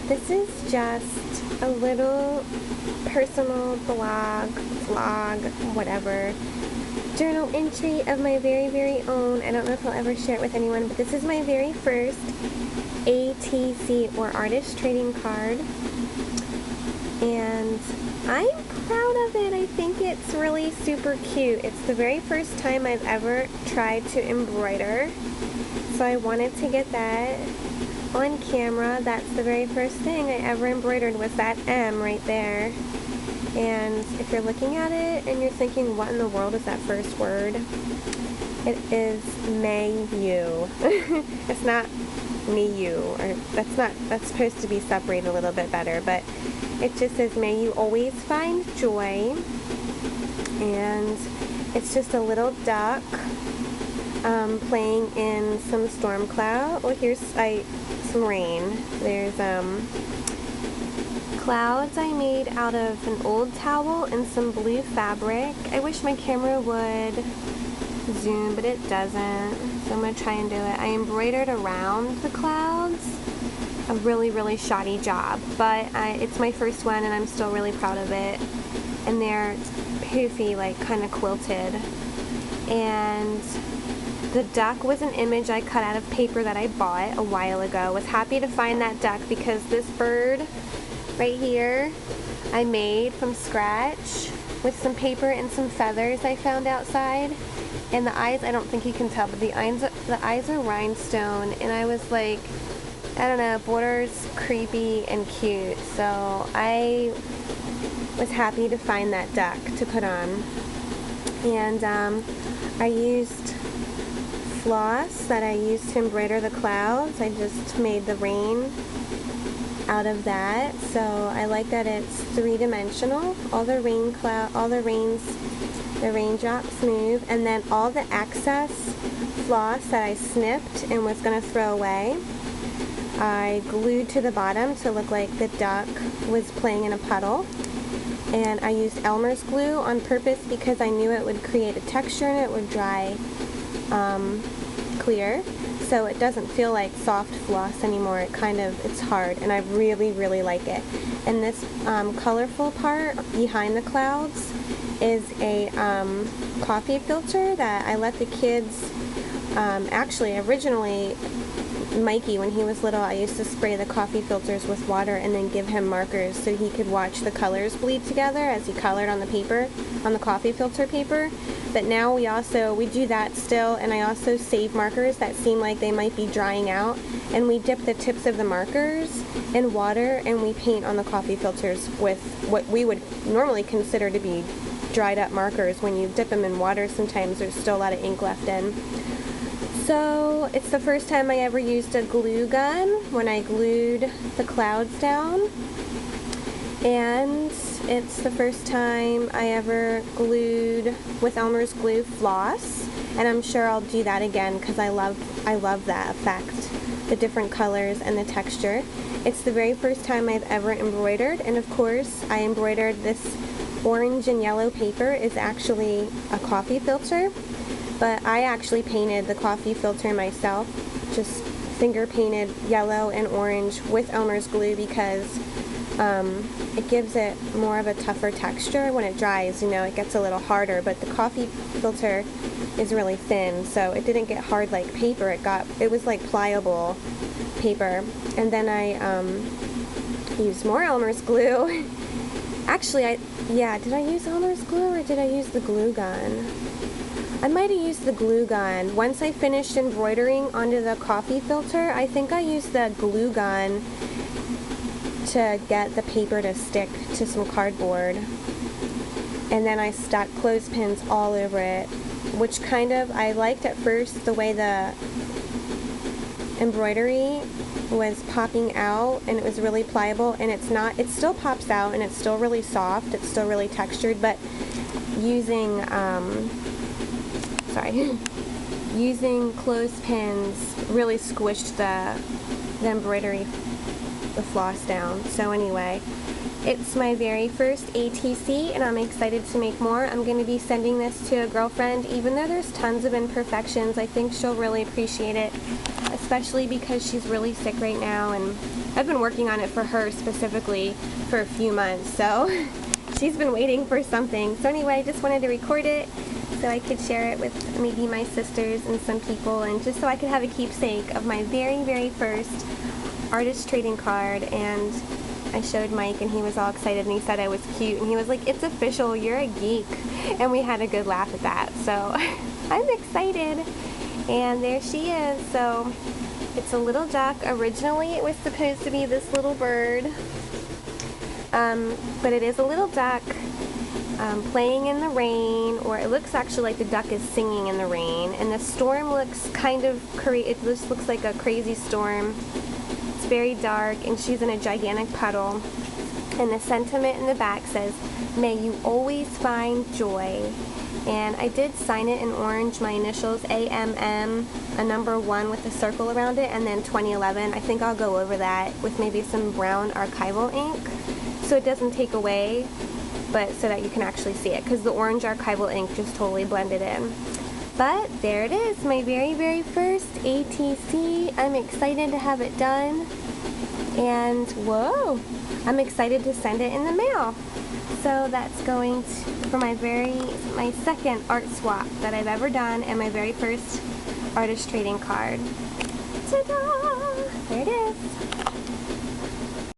This is just a little personal vlog, whatever, journal entry of my very own. I don't know if I'll ever share it with anyone, but this is my very first ATC, or artist trading card, and I'm proud of it. I think it's really super cute. It's the very first time I've ever tried to embroider, so I wanted to get that on camera. That's the very first thing I ever embroidered, was that M right there. And if you're looking at it and you're thinking, what in the world is that first word? It is may you. It's not me you, or that's supposed to be separated a little bit better, but it just says may you always find joy. And it's just a little duck playing in some storm cloud. Well, here's some rain. There's clouds I made out of an old towel and some blue fabric. I wish my camera would zoom, but it doesn't, so I'm going to try and do it. I embroidered around the clouds. A really shoddy job, but it's my first one and I'm still really proud of it. And they're poofy, like kind of quilted. And the duck was an image I cut out of paper that I bought a while ago. Was happy to find that duck because this bird right here I made from scratch with some paper and some feathers I found outside. And the eyes, I don't think you can tell, but the eyes are rhinestone, and I was like, I don't know, border's creepy and cute, so I was happy to find that duck to put on. And I used floss that I used to embroider the clouds. I just made the rain out of that, so I like that it's three-dimensional. All the raindrops move, and then all the excess floss that I snipped and was going to throw away, I glued to the bottom to look like the duck was playing in a puddle. And I used Elmer's glue on purpose because I knew it would create a texture and it would dry clear, so it doesn't feel like soft floss anymore. It's hard, and I really like it. And this colorful part behind the clouds is a coffee filter that I let the kids, actually originally Mikey, when he was little, I used to spray the coffee filters with water and then give him markers so he could watch the colors bleed together as he colored on the paper, on the coffee filter paper. But now we do that still, and I also save markers that seem like they might be drying out, and we dip the tips of the markers in water and we paint on the coffee filters with what we would normally consider to be dried up markers. When you dip them in water, sometimes there's still a lot of ink left in. So it's the first time I ever used a glue gun when I glued the clouds down, and it's the first time I ever glued with Elmer's glue floss, and I'm sure I'll do that again because I love that effect, the different colors and the texture. It's the very first time I've ever embroidered, and of course I embroidered this orange and yellow paper is actually a coffee filter. But I actually painted the coffee filter myself, just finger painted yellow and orange with Elmer's glue because it gives it more of a tougher texture. When it dries, you know, it gets a little harder, but the coffee filter is really thin, so it didn't get hard like paper. It was like pliable paper. And then I used more Elmer's glue. Actually, did I use Elmer's glue or did I use the glue gun? I might have used the glue gun. Once I finished embroidering onto the coffee filter, I think I used the glue gun to get the paper to stick to some cardboard. And then I stuck clothespins all over it, which I liked at first the way the embroidery was popping out, and it was really pliable, and it still pops out and it's still really soft, it's still really textured, but using using clothespins really squished the embroidery, the floss down. So anyway, it's my very first ATC and I'm excited to make more. I'm going to be sending this to a girlfriend. Even though there's tons of imperfections, I think she'll really appreciate it, especially because she's really sick right now, and I've been working on it for her specifically for a few months, so she's been waiting for something. So anyway, I just wanted to record it so I could share it with maybe my sisters and some people, and just so I could have a keepsake of my very, very first artist trading card. And I showed Mike and he was all excited and he said I was cute and he was like, "It's official, you're a geek." And we had a good laugh at that, so I'm excited. And there she is. So it's a little duck. Originally it was supposed to be this little bird, but it is a little duck playing in the rain, or it looks actually like the duck is singing in the rain, and the storm looks kind of it just looks like a crazy storm. It's very dark and she's in a gigantic puddle, and the sentiment in the back says, "May you always find joy." And I did sign it in orange, my initials, AMM, a number 1 with a circle around it, and then 2011. I think I'll go over that with maybe some brown archival ink so it doesn't take away, but so that you can actually see it, because the orange archival ink just totally blended in. But there it is, my very, very first ATC. I'm excited to have it done, and whoa, I'm excited to send it in the mail. So that's going for my second art swap that I've ever done, and my very first artist trading card. Ta-da! There it is.